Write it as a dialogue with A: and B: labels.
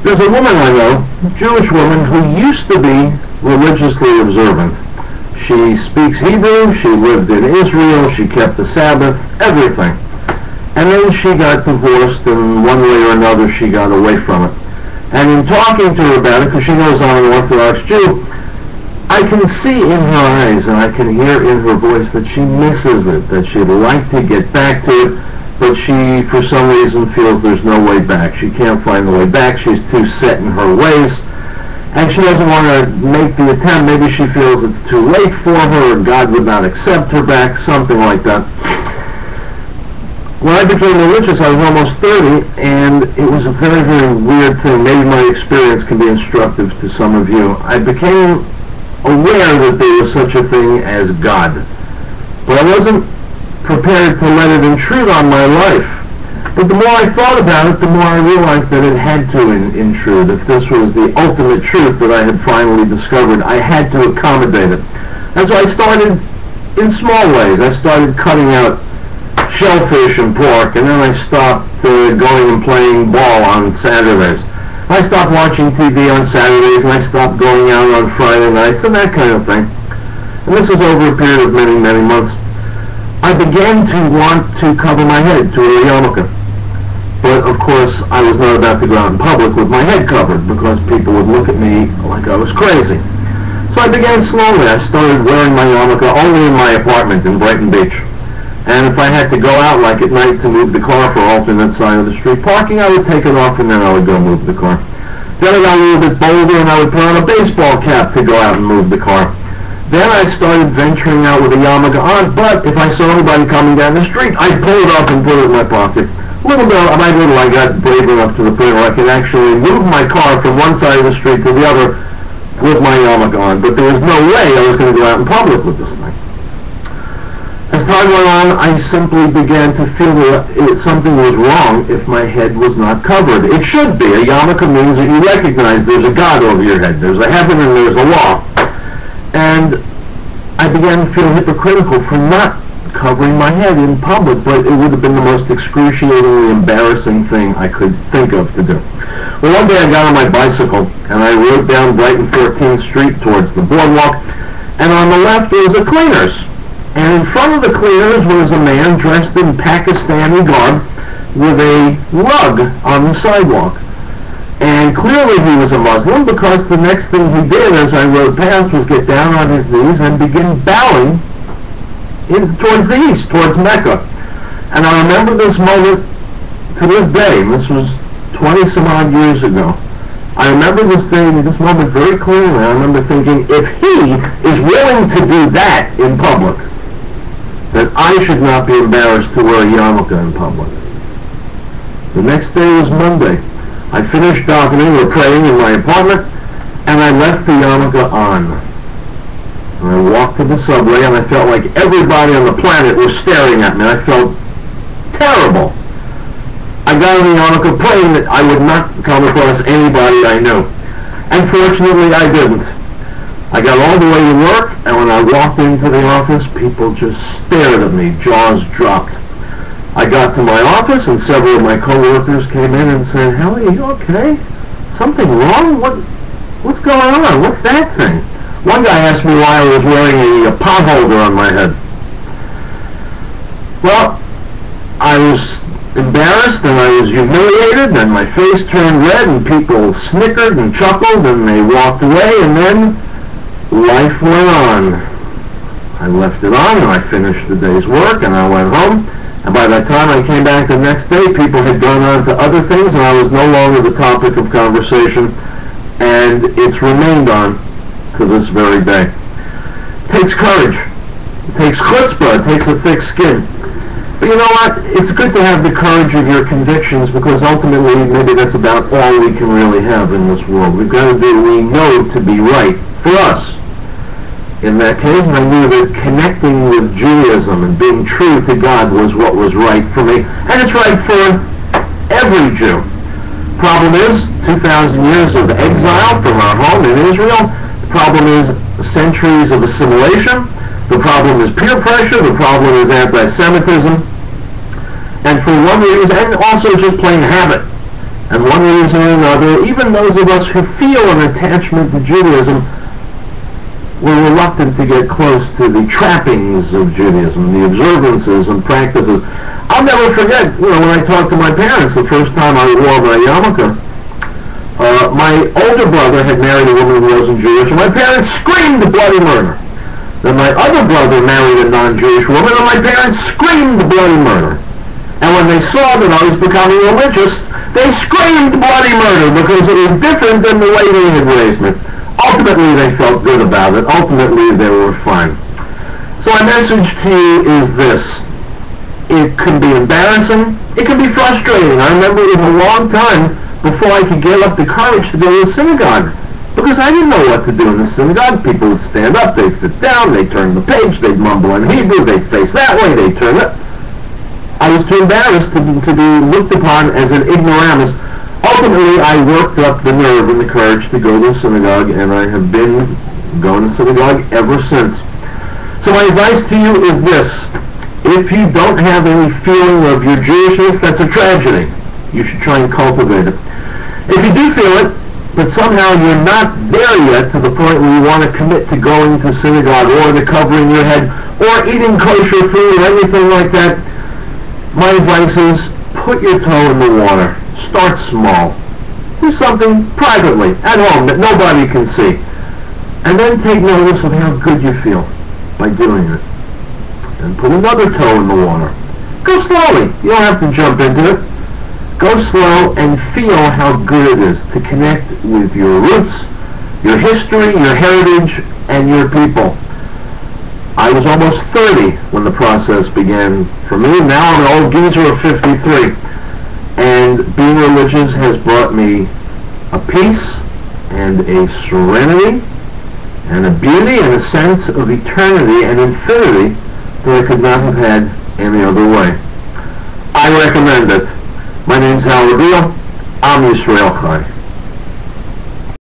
A: There's a woman I know, a Jewish woman, who used to be religiously observant. She speaks Hebrew, she lived in Israel, she kept the Sabbath, everything. And then she got divorced, and one way or another she got away from it. And in talking to her about it, because she knows I'm an Orthodox Jew, I can see in her eyes and I can hear in her voice that she misses it, that she'd like to get back to it, but she, for some reason, feels there's no way back. She can't find the way back. She's too set in her ways, and she doesn't want to make the attempt. Maybe she feels it's too late for her, or God would not accept her back, something like that. When I became religious, I was almost 30, and it was a very, very weird thing. Maybe my experience can be instructive to some of you. I became aware that there was such a thing as God, but I wasn't prepared to let it intrude on my life. But the more I thought about it, the more I realized that it had to intrude. If this was the ultimate truth that I had finally discovered, I had to accommodate it. And so I started in small ways. I started cutting out shellfish and pork, and then I stopped going and playing ball on Saturdays. I stopped watching TV on Saturdays, and I stopped going out on Friday nights, and that kind of thing. And this is over a period of many, many months. I began to want to cover my head, to wear a yarmulke. But, of course, I was not about to go out in public with my head covered, because people would look at me like I was crazy. So I began slowly. I started wearing my yarmulke only in my apartment in Brighton Beach. And if I had to go out, like at night, to move the car for alternate side of the street parking, I would take it off and then I would go move the car. Then I got a little bit bolder and I would put on a baseball cap to go out and move the car. Then I started venturing out with a yarmulke on, but if I saw anybody coming down the street, I'd pull it off and put it in my pocket. Little by little, I got brave enough to the point where I could actually move my car from one side of the street to the other with my yarmulke on. But there was no way I was going to go out in public with this thing. As time went on, I simply began to feel that something was wrong if my head was not covered. It should be. A yarmulke means that you recognize there's a God over your head. There's a heaven and there's a law. And I began to feel hypocritical for not covering my head in public, but it would have been the most excruciatingly embarrassing thing I could think of to do. Well, one day I got on my bicycle and I rode down Brighton 14th Street towards the boardwalk, and on the left was a cleaner's. And in front of the cleaners was a man dressed in Pakistani garb with a rug on the sidewalk. And clearly he was a Muslim, because the next thing he did as I rode past was get down on his knees and begin bowing towards the east, towards Mecca. And I remember this moment to this day, and this was 20-some odd years ago. I remember this moment very clearly. I remember thinking, if he is willing to do that in public, that I should not be embarrassed to wear a yarmulke in public. The next day was Monday. I finished davening or praying in my apartment, and I left the yarmulke on. And I walked to the subway, and I felt like everybody on the planet was staring at me. I felt terrible. I got on the yarmulke praying that I would not come across anybody I knew. And fortunately, I didn't. I got all the way to work, and when I walked into the office, people just stared at me, jaws dropped. I got to my office, and several of my coworkers came in and said, "Helen, are you okay? Something wrong? What's going on? What's that thing?" One guy asked me why I was wearing a pot holder on my head. Well, I was embarrassed and I was humiliated, and my face turned red, and people snickered and chuckled, and they walked away, and then life went on. I left it on, and I finished the day's work, and I went home. And by the time I came back the next day, people had gone on to other things, and I was no longer the topic of conversation, and it's remained on to this very day. It takes courage. It takes chutzpah. It takes a thick skin. But you know what? It's good to have the courage of your convictions, because ultimately maybe that's about all we can really have in this world. We've got to do what we know to be right for us. In that case, I knew that connecting with Judaism and being true to God was what was right for me. And it's right for every Jew. Problem is, 2,000 years of exile from our home in Israel. The problem is centuries of assimilation. The problem is peer pressure. The problem is anti-Semitism. And for one reason, and also just plain habit. And one reason or another, even those of us who feel an attachment to Judaism, we're reluctant to get close to the trappings of Judaism, the observances and practices. I'll never forget, when I talked to my parents the first time I wore my yarmulke. My older brother had married a woman who wasn't Jewish, and my parents screamed bloody murder. Then my other brother married a non-Jewish woman, and my parents screamed bloody murder. And when they saw that I was becoming religious, they screamed bloody murder because it was different than the way they had raised me. Ultimately, they felt good about it. Ultimately, they were fine. So my message to you is this. It can be embarrassing. It can be frustrating. I remember it was a long time before I could get up the courage to go to the synagogue, because I didn't know what to do in the synagogue. People would stand up, they'd sit down, they'd turn the page, they'd mumble in Hebrew, they'd face that way, they'd turn it. I was too embarrassed to be looked upon as an ignoramus. Ultimately, I worked up the nerve and the courage to go to the synagogue, and I have been going to synagogue ever since. So my advice to you is this. If you don't have any feeling of your Jewishness, that's a tragedy. You should try and cultivate it. If you do feel it, but somehow you're not there yet to the point where you want to commit to going to synagogue or to covering your head or eating kosher food or anything like that, my advice is put your toe in the water. Start small. Do something privately, at home, that nobody can see. And then take notice of how good you feel by doing it. And put another toe in the water. Go slowly. You don't have to jump into it. Go slow and feel how good it is to connect with your roots, your history, your heritage, and your people. I was almost 30 when the process began for me. Now I'm an old geezer of 53. And being religious has brought me a peace and a serenity and a beauty and a sense of eternity and infinity that I could not have had any other way. I recommend it. My name's Riell. I'm Yisrael Chai.